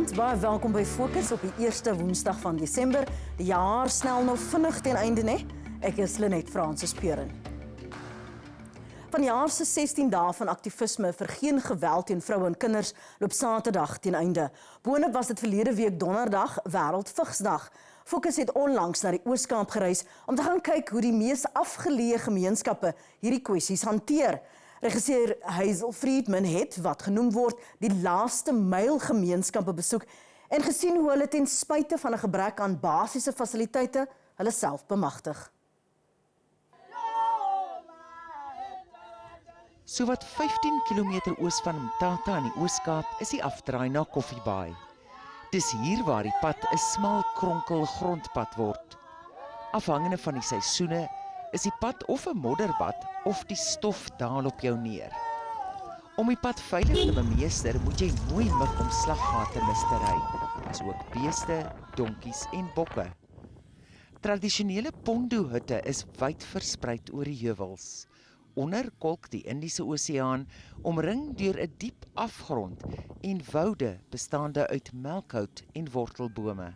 Goeienaand, baie welkom by Fokus op die eerste Woensdag van Desember. Die jaar snel nou vinnig ten einde, né? Ek is Lenet Fransis Peuren. Van die jaar se 16 dae van aktivisme vir geen geweld teen vroue en kinders loop Saterdag ten einde. Boonop was dit verlede week Donderdag, wêreld VIGS-dag. Fokus het onlangs na die Oos-Kaap gereis om te gaan kyk hoe die mees afgeleë gemeenskappe hierdie kwessies hanteer. Regisseur Hazel Friedman het, wat genoem word, die Laaste Myl gemeenskappe besoek en gesien hoe hulle ten spyte van 'n gebrek aan basiese fasiliteite hulle self bemagtig. Sowat 15 km oos van Mthatha in die Oos-Kaap is die afdraai na Koffiebaai. Dis hier waar die pad 'n smal kronkel grondpad word. Afhangende van die seisoene is die pad of 'n modderbad of die stof daal op jou neer. Om die pad veilig te bemeester, moet jy mooi mik om slaggate mis te ry, asook beeste, donkies en bokke. Tradisionele pondo-hutte is wyd verspreid oor die heuwels. Onder kolk die Indiese Oseaan, omring deur 'n diep afgrond en woude bestaande uit melkhout en wortelbome.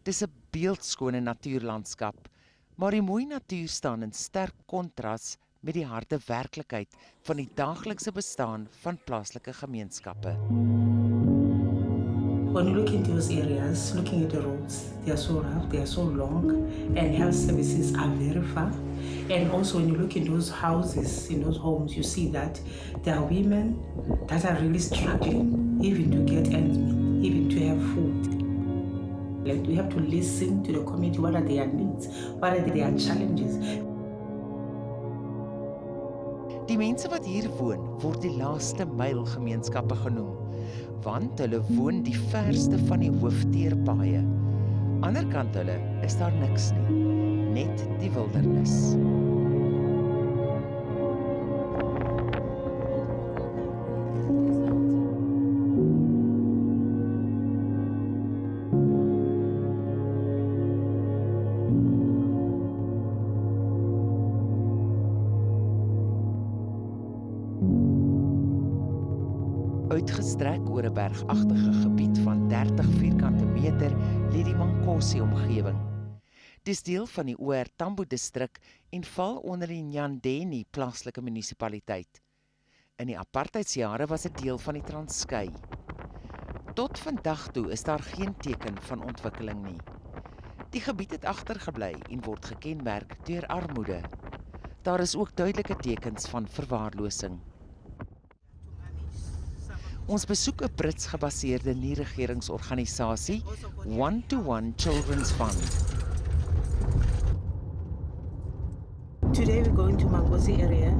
Dis 'n beeldskone natuurlandskap, maar die mooi natuur staan in sterk kontras met die harde werklikheid van die daaglikse bestaan van plaaslike gemeenskappe. When you look into those areas, looking at the roads, they are so rough, they are so long, and health services are very far. And also when you look in those houses, in those homes, you see that there are women that are really struggling, even to get ends meet, even to have food. Like we have to listen to the community, what are their needs, what are their challenges. Die mense wat hier woon, word die Laaste Myl gemeenskappe genoem, want hulle woon die verste van die hoofteerpaaie. Anderkant hulle is daar niks nie, net die wildernis. Uitgestrek oor 'n bergagtige gebied van 30 vierkante meter lê die Mankosi omgewing. Dis deel van die OR distrik en val onder die Nyandeni plaaslike munisipaliteit. In die apartheidsjare was dit deel van die Transkei. Tot vandag toe is daar geen teken van ontwikkeling nie. Die gebied het agtergebly en word gekenmerk deur armoede. Daar is ook duidelike tekens van verwaarlosing. Ons besoek 'n Brits gebaseerde nie-regeringsorganisasie, One-to-One Children's Fund. Today we're going to Mankosi area.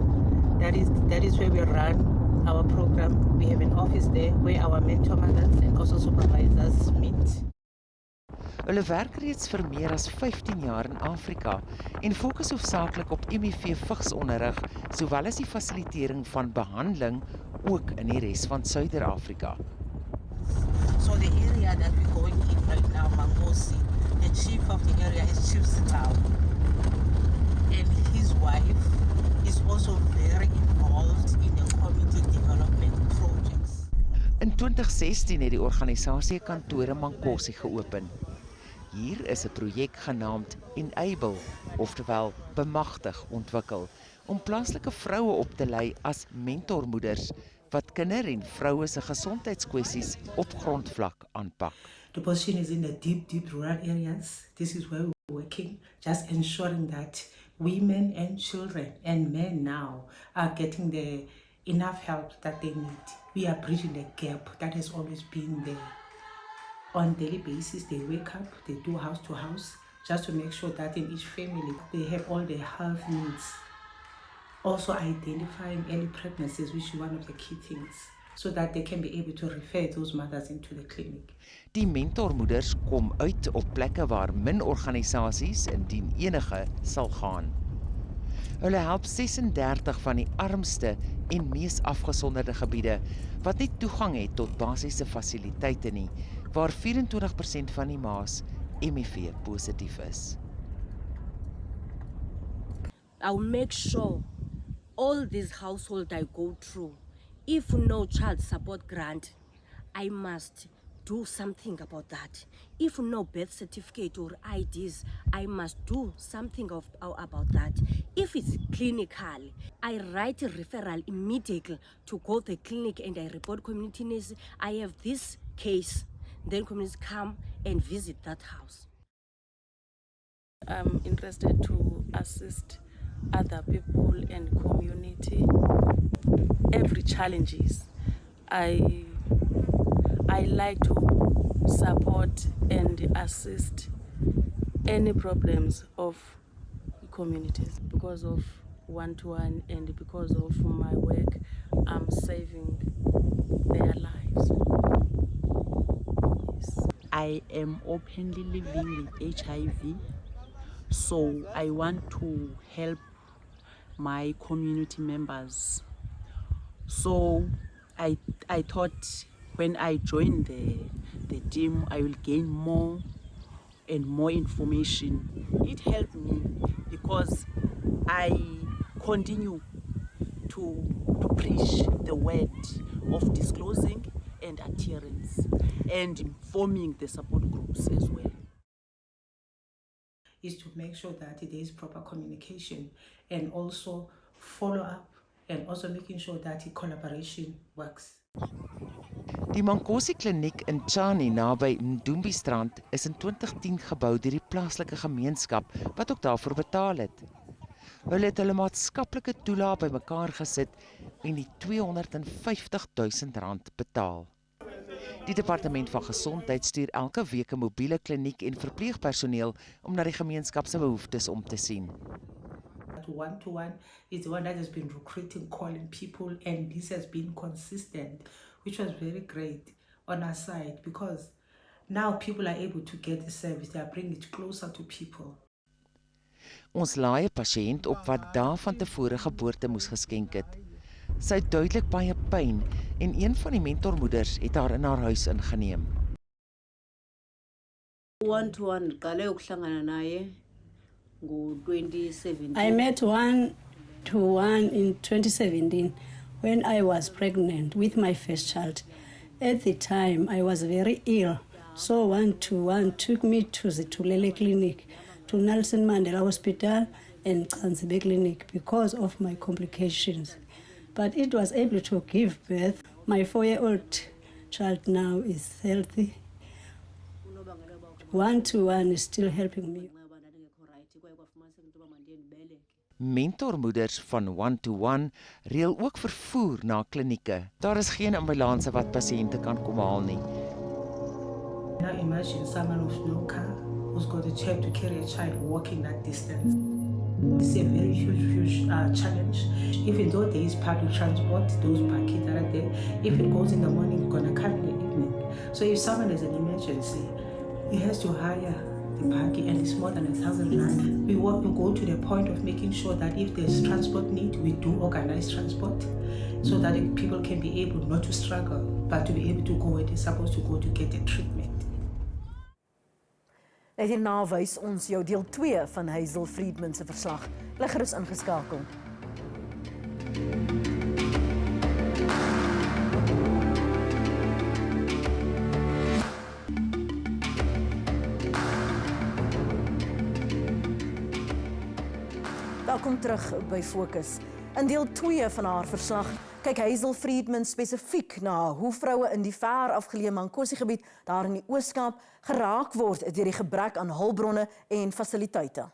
That is where we run our program. We have an office there where our mentormoeders and also supervisors meet. Hulle werk reeds vir meer as 15 jaar in Afrika en fokus hoofsaaklik op HIV-VIGS-onderrig, sowel as die fasilitering van behandeling ook in die res van Suider-Afrika. So the area that we're going in right now, Mankosi, the chief of the area is Chief Sitao. And his wife is also very involved in the community development projects. In 2016 het die organisasie 'n kantoor in Mankosi geopen. Hier is 'n projek genaamd Enable, oftewel bemagtig, ontwikkel om plaaslike vroue op te lei as mentormoeders wat kinder- en vroue se gesondheidskwessies op grondvlak aanpak. The position is in the deep rural areas. This is where we're working, just ensuring that women and children and men now are getting the enough help that they need. We are bridging the gap that has always been there. On a daily basis, they wake up, they do house to house, just to make sure that in each family, they have all their health needs. Also identifying early pregnancies, which is one of the key things, so that they can be able to refer those mothers into the clinic. Die mentormoeders kom uit op plekke waar min organisasies, indien enige, sal gaan. Hulle help 36 van die armste en mees afgesonderde gebiede, wat nie toegang het tot basiese fasiliteite nie, waar 24% van die ma's HIV positief is. I'll make sure all these households I go through, if no child support grant, I must do something about that. If no birth certificate or IDs, I must do something about that. If it's clinical, I write a referral immediately to go to the clinic and I report community nurse, I have this case. Then communities come and visit that house. I'm interested to assist other people and community. Every challenges, I like to support and assist any problems of communities. Because of one-to-one and because of my work, I'm saving their lives. Yes. I am openly living with HIV, so I want to help my community members. So I thought when I joined the team, I will gain more and more information. It helped me because I continue to preach the word of disclosing and adherence and forming the support groups as well. Is to make sure that there is proper communication and also follow up and also making sure that the collaboration works. Die Mankosi kliniek in Tshwane naby Ndumbistrand is in 2010 gebou deur die plaaslike gemeenskap wat ook daarvoor betaal het. Hulle het hulle maatskaplike toelaag bymekaar gesit en die R250 000 betaal. Die departement van gesondheid stuur elke week 'n mobiele kliniek en verpleegpersoneel om na die gemeenskap se behoeftes om te sien. One-to-one is the one that has been recruiting, calling people, and this has been consistent, which was very great on our side because now people are able to get the service, they are bringing it closer to people. Ons laai 'n pasiënt op wat daarvan tevore geboorte moes geskenk het. Sy het duidelik baie pyn en een van die mentormoeders het haar in haar huis ingeneem. One-to-one qale ukuhlangana naye ngo-2017. I met one-to-one in 2017 when I was pregnant with my first child. At the time, I was very ill, so one-to-one took me to the Tulele Clinic, to Nelson Mandela Hospital and Kanzibe Clinic because of my complications. But it was able to give birth. My 4-year-old child now is healthy. One-to-one is still helping me. Mentormoeders van one-to-one reël ook vervoer na klinieke. Daar is geen ambulanse wat pasiënte kan kom haal nie. Now imagine someone with no car who's got a chair to carry a child walking that distance. It's a very huge challenge. Even though there is public transport, those parking that are there, if it goes in the morning, it's going to come in the evening. So if someone has an emergency, he has to hire the parking and it's more than 1,000 rand. We want to go to the point of making sure that if there's transport need, we do organize transport so that people can be able not to struggle, but to be able to go where they're supposed to go to get the treatment. Net hierna wys ons jou deel 2 van Hazel Friedman se verslag. Bly gerus ingeskakel. Welkom terug by Fokus. In deel 2 van haar verslag kyk Hazel Friedman spesifiek na hoe vroue in die verafgeleë Mankosi gebied daar in die Oos-Kaap geraak word deur die gebrek aan hulpbronne en fasiliteite.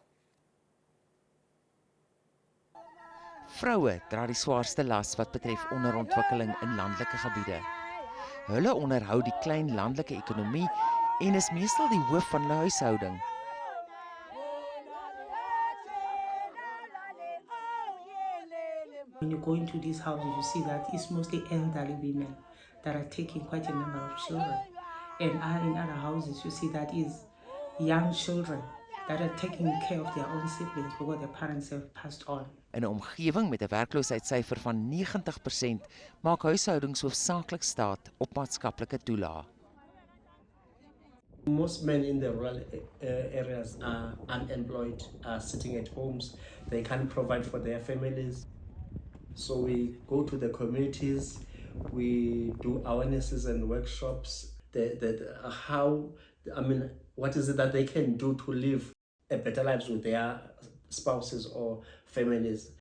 Vroue dra die swaarste las wat betref onderontwikkeling in landelike gebiede. Hulle onderhou die klein landelike ekonomie en is meestal die hoof van hulle huishouding. When you go into these houses, you see that it's mostly elderly women that are taking quite a number of children. And in other houses, you see that is young children that are taking care of their own siblings because their parents have passed on. In 'n omgewing met 'n werkloosheidssyfer van 90% maak huishoudings hoofsaaklik staat op maatskaplike toelaag. Most men in the rural areas are unemployed, are sitting at homes. They can't provide for their families. So we go to the communities, we do awarenesses and workshops how, I mean, what is it that they can do to live a better lives with their spouses or families.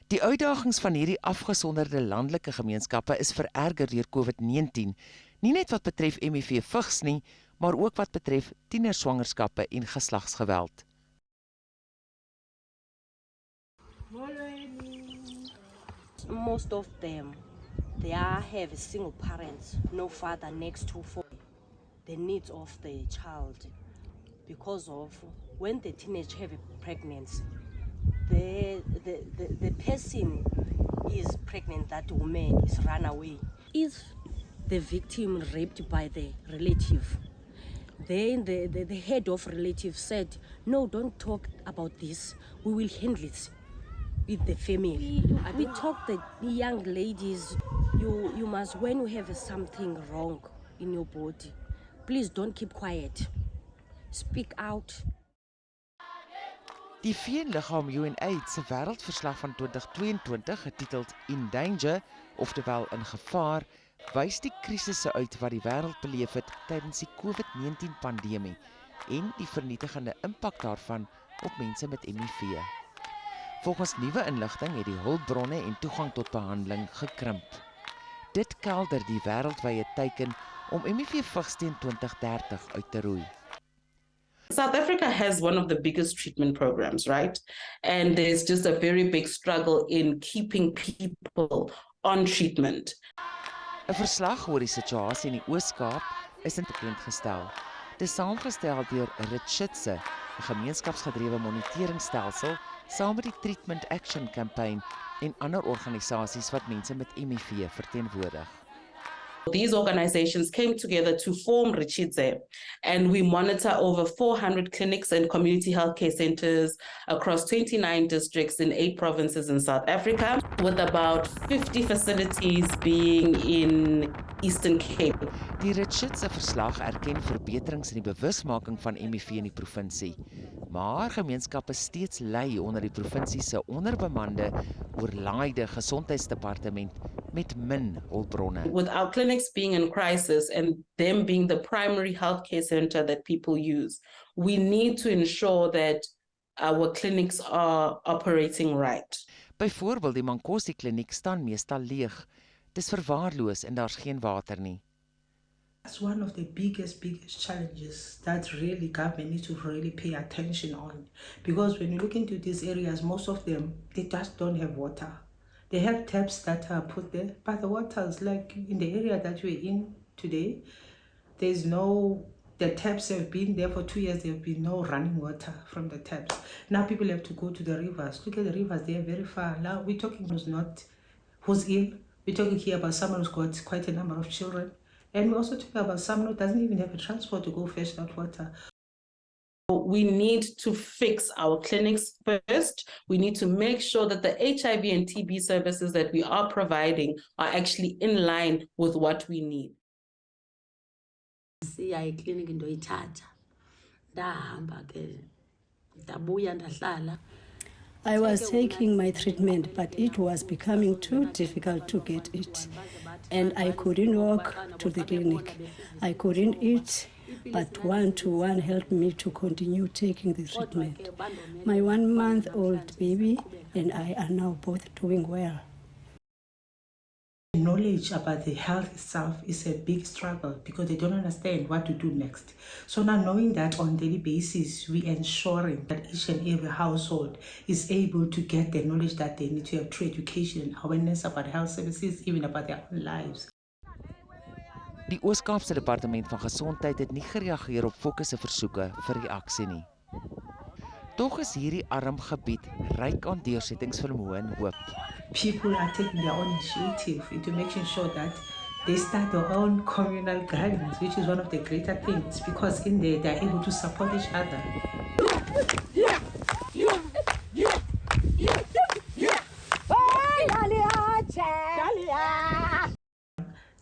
Die uitdagings van hierdie afgesonderde landelike gemeenskappe is vererger deur COVID-19, nie net wat betref HIV VIGS nie, maar ook wat betref tienerswangerskappe en geslagsgeweld. Most of them, they have single parents, no father next to for the needs of the child. Because of when the teenage have a pregnancy, the person is pregnant, that woman is run away. If the victim raped by the relative, then the head of relative said, no, don't talk about this, we will handle it with the family. We talk the young ladies, you must, when you have something wrong in your body, please don't keep quiet. Speak out. Die VN-liggaam UNAIDS se wêreldverslag van 2022 getiteld In Danger, oftewel in gevaar, wys die krisisse uit wat die wêreld beleef het tydens die COVID-19 pandemie en die vernietigende impak daarvan op mense met HIV. Volgens nuwe inligting het die hulpbronne en toegang tot behandeling gekrimp. Dit kelder die wêreldwye teiken om HIV VIGS teen 2030 uit te roei. South Africa has one of the biggest treatment programs, right? And there's just a very big struggle in keeping people on treatment. 'n Verslag oor die situasie in die Oos-Kaap is bekend gestel. Dit is saamgestel deur Richitse, 'n gemeenskapsgedrewe moniteringstelsel, saam met die Treatment Action Campaign en ander organisasies wat mense met HIV verteenwoordig. These organizations came together to form Richitse, and we monitor over 400 clinics and community healthcare centers across 29 districts in 8 provinces in South Africa, with about 50 facilities being in Eastern Cape. Die Richitse verslag erken verbeterings in die bewusmaking van HIV in die provinsie, maar gemeenskappe steeds ly onder die provinsie se onderbemande, oorlaaide gesondheidsdepartement met min hulpbronne. With our clinics being in crisis and them being the primary healthcare center that people use, we need to ensure that our clinics are operating right. Byvoorbeeld die Mankosi kliniek staan meestal leeg. Dis verwaarloos en daar's geen water nie. That's one of the biggest challenges that really government needs to really pay attention on. Because when you look into these areas, most of them, they just don't have water. They have taps that are put there, but the water is like in the area that we're in today, the taps have been there for 2 years, there have been no running water from the taps. Now people have to go to the rivers. Look at the rivers, they are very far. Now we're talking who's ill. We're talking here about someone who's got quite a number of children. And we're also talking about someone who doesn't even have a transport to go fetch that water. We need to fix our clinics first. We need to make sure that the HIV and TB services that we are providing are actually in line with what we need. Siya eclinic ndoyithatha. Ndahamba ke ndabuya ndahlala. I was taking my treatment, but it was becoming too difficult to get it. And I couldn't walk to the clinic. I couldn't eat, but one-to-one helped me to continue taking the treatment. My 1-month-old baby and I are now both doing well. Knowledge about the health itself is a big struggle because they don't understand what to do next. So now knowing that on a daily basis, we ensuring that each and every household is able to get the knowledge that they need to have through education and awareness about health services, even about their own lives. Die Oos-Kaapse Departement van Gesondheid het nie gereageer op Fokus se versoeke vir reaksie nie. Tog is hierdie arm gebied ryk aan deursettingsvermoë en hoop. People are taking their own initiative into making sure that they start their own communal gardens, which is one of the greater things, because in there they're able to support each other.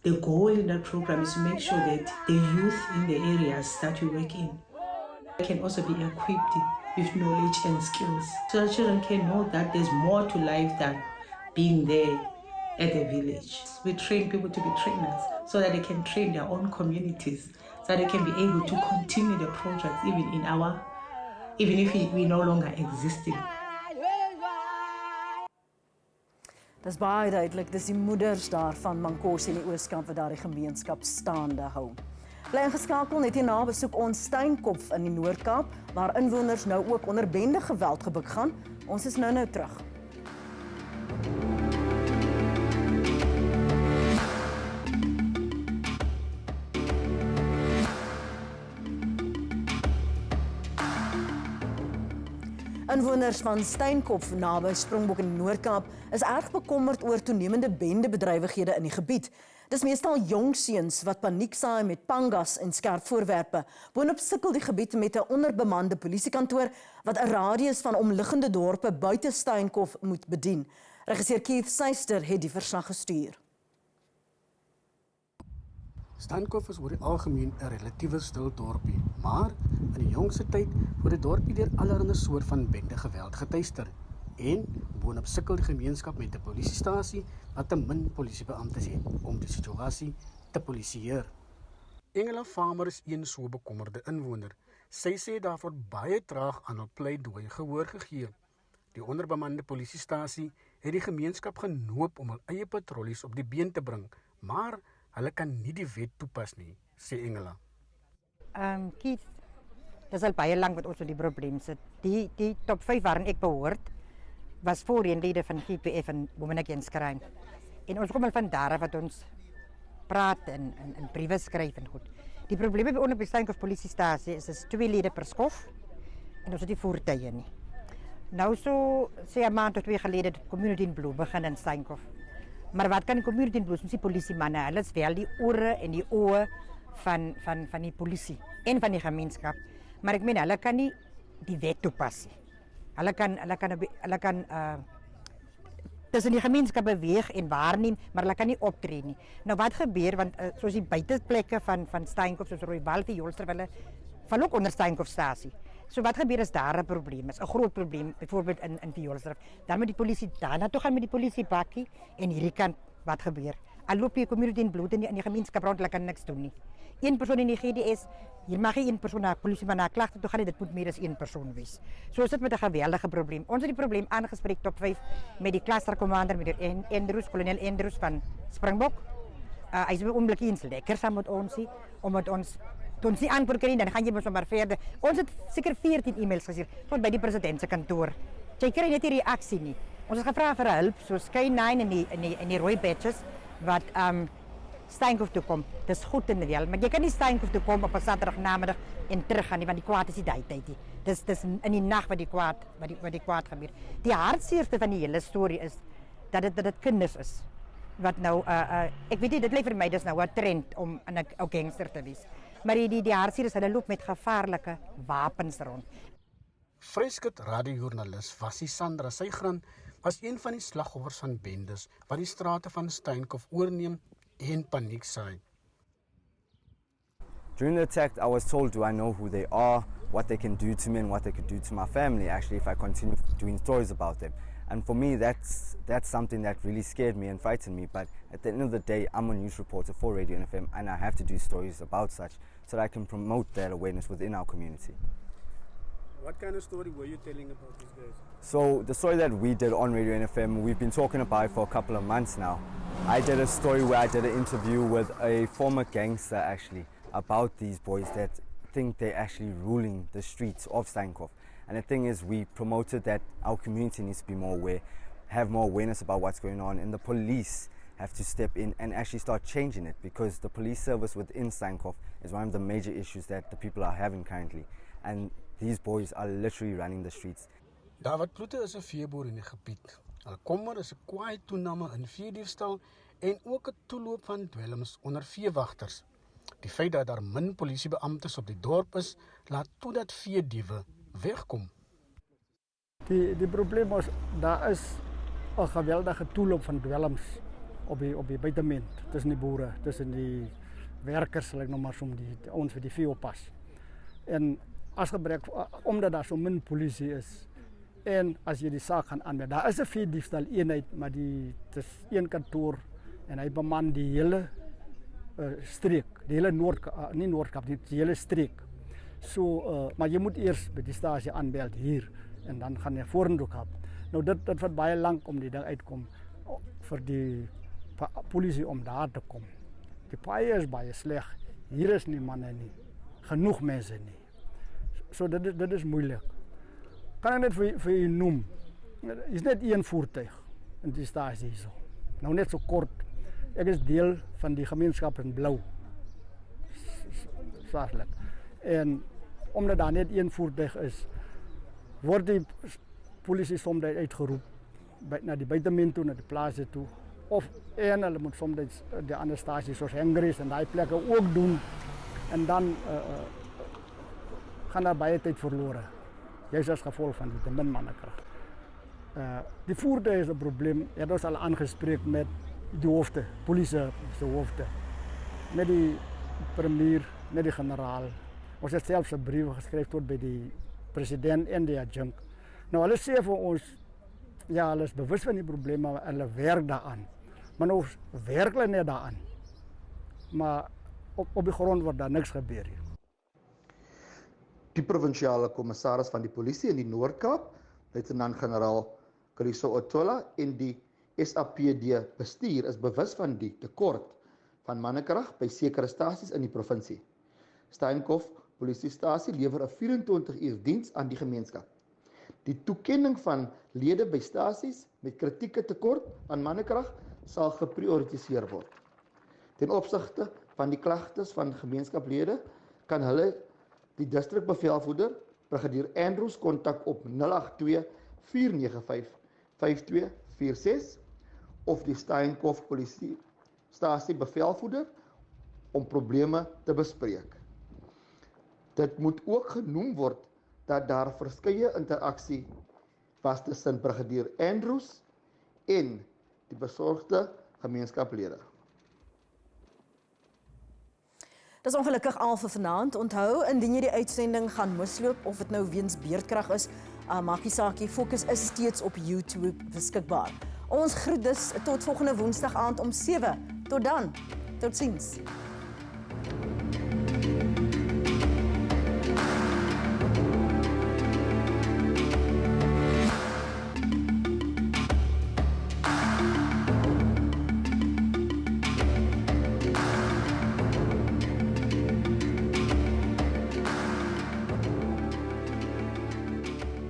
The goal in that program is to make sure that the youth in the areas that we work in can also be equipped with knowledge and skills, so that children can know that there's more to life than being there at the village. We train people to be trainers so that they can train their own communities, so they can be able to continue the project even if we no longer existing. Dis baie duidelik, dis die moeders daar van Mankosi in die Oos-Kaap wat daar die gemeenskap staande hou. Bly ingeskakel, net hierna besoek ons Steenkop in die Noord-Kaap, waar inwoners nou ook onder bende geweld gebuk gaan. Ons is nou terug. Inwoners van Steenkop naby Springbok in die Noord-Kaap is erg bekommerd oor toenemende bendebedrywighede in die gebied. Dis meestal jong seuns wat paniek saai met pangas en skerp voorwerpe. Boonop sukkel die gebied met 'n onderbemande polisiekantoor wat 'n radius van omliggende dorpe buite Steenkop moet bedien. Regisseur Keith Seister het die verslag gestuur. Steenkop is oor die algemeen 'n relatiewe stil dorpie, maar in die jongste tyd word die dorpie deur allerlei soort van bende geweld getuister. En boonop sukkel die gemeenskap met 'n polisiestasie wat te min polisiebeamptes het om die situasie te polisieer. Engela Farmer is een so bekommerde inwoner. Sy sê daar word baie traag aan hul pleidooi gehoor gegee. Die onderbemande polisiestasie het die gemeenskap genoop om hul eie patrollies op die been te bring, maar hulle kan nie die wet toepas nie, sê Engela. Keith, dis al baie lank wat ons op die probleem sit. Die top 5 waarin ek behoort, was voorheen lede van GPF en Women Against Crime. En ons kom al van daar wat ons praat en briewe skryf en goed. Die probleem by ons Steenkop polisiestasie is 2 lede per skof en ons het die voertuie nie. Nou so sê 'n maand of 2 gelede het Community in Blue begin in Steenkop. Maar wat kan die Community in Blue, ons die polisiemanne, hulle is wel die ore en die oë van die polisie en van die gemeenskap. Maar ek meen hulle kan nie die wet toepas nie. Hulle kan tussen die gemeenskap beweeg en waarneem, maar hulle kan nie optree nie. Nou wat gebeur, want soos die buiteplekke van Steenkop, soos Rooiwal, Jolster, hulle val ook onder Steenkopstasie. So wat gebeur as daar 'n probleem is, 'n groot probleem, byvoorbeeld in Jolster, dan moet die polisie daarna toe gaan met die polisiebakkie en hierdie kant wat gebeur. Al loop die Community in Bloed in die gemeenskap rond, hulle kan niks doen nie. Een persoon in die GDS, hier mag nie een persoon na polisieman na klagte toe gaan, dit moet meer as een persoon wees. So is dit met 'n geweldige probleem. Ons het die probleem aangespreek top 5 met die clusterkommander, met die Andrews, kolonel Andrews van Springbok. Hy is by oomblik eens lekker saam met ons, omdat ons nie antwoord kry nie, dan gaan jy mos maar verder. Ons het seker 14 e-mails gestuur tot by die president se kantoor. Jy kry net nie reaksie nie. Ons het gevra vir hulp, soos K9 en die rooi badges wat Steenkop toe kom. Dis goed en wel, maar jy kan nie Steenkop toe kom op 'n Saterdag namiddag en teruggaan nie, want die kwaad is nie daai tyd nie. Dis in die nag wat die kwaad gebeur. Die hartseerste van die hele storie is dat dit kinders is wat nou ek weet nie, dit lê vir my dis nou 'n trend om 'n gangster te wees. Maar die hartseer is hulle loop met gevaarlike wapens rond. Vryskut radiojoernalis Wassie Sandra Sygran was een van die slagoffers van bendes wat die strate van Steenkop oorneem en paniek saai. During the attack, I was told, do I know who they are, what they can do to me and what they could do to my family, actually, if I continue doing stories about them. And for me, that's something that really scared me and frightened me. But at the end of the day, I'm a news reporter for Radio NFM, and I have to do stories about such so that I can promote that awareness within our community. What kind of story were you telling about these guys? So the story that we did on Radio NFM, we've been talking about it for a couple of months now. I did a story where I did an interview with a former gangster, actually, about these boys that think they're actually ruling the streets of Steenkop. And the thing is, we promoted that our community needs to be more aware, have more awareness about what's going on, and the police have to step in and actually start changing it, because the police service within Steenkop is one of the major issues that the people are having currently. And these boys are literally running the streets. David Kloete is 'n veeboer in die gebied. Al kommer is 'n kwaai toename in veediefstal en ook 'n toeloop van dwelms onder veewagters. Die feit dat daar min polisiebeamptes op die dorp is, laat toe dat veediewe wegkom. Die probleem is, daar is 'n geweldige toeloop van dwelms op die buitement tussen die boere, tussen die werkers, sal ek nou maar som die ons vir die vee oppas. En as gebrek, omdat daar so min polisie is, En as jy die saak gaan aanmeld, daar is 'n veediefstal eenheid, maar dit is een kantoor en hy beman die hele streek, die hele nie Noord-Kaap, die hele streek. So, maar jy moet eers by die stasie aanmeld hier en dan gaan jy vorentoe Kaap. Nou dit vat baie lank om die ding uitkom vir die polisie om daar te kom. Die paai is baie sleg. Hier is nie manne nie. Genoeg mense nie. So dit is moeilik. Kan ek net vir u noem? Is net een voertuig in die stasie hierso. Nou net so kort. Ek is deel van die gemeenskap in blou. Swaarlik. En omdat daar net een voertuig is, word die polisie soms uitgeroep na die buitemin toe, na die plase toe. En hulle moet soms die ander stasies soos Hengries en daai plekke ook doen. En dan gaan daar baie tyd verlore. Juist as gevolg van die te min mannekrag. Die voertuig is 'n probleem. Het ons al aangespreek met die hoofde, polisie se hoofde, met die premier, met die generaal. Ons het selfs 'n brief geskryf tot by die president en die adjunct. Nou hulle sê vir ons, ja, hulle is bewus van die probleme en hulle werk daaraan. Maar nou werk hulle net daaraan. Maar op die grond word daar niks gebeur hier. Die provinsiale kommissaris van die polisie in die Noord-Kaap, luitenant-generaal Kaliso Otola en die SABC bestuur is bewus van die tekort van mannekrag by sekere stasies in die provinsie. Steenkof polisiestasie lewer 'n 24-uur diens aan die gemeenskap. Die toekenning van lede by stasies met kritieke tekort aan mannekrag sal geprioritiseer word. Ten opsigte van die klagtes van gemeenskaplede kan hulle die distrikbevelvoerder, brigadier Andrews, kontak op 082 495 5246 of die Steenkof polisiestasie bevelvoerder om probleme te bespreek. Dit moet ook genoem word dat daar verskeie interaksie was tussen brigadier Andrews en die besorgde gemeenskaplede. Dis ongelukkig al vir vanaand. Onthou, indien jy die uitsending gaan misloop of dit nou weens beerdkrag is, maak nie saak nie, Fokus is steeds op YouTube beskikbaar. Ons groet dus tot volgende Woensdag aand om 7. Tot dan. Totsiens.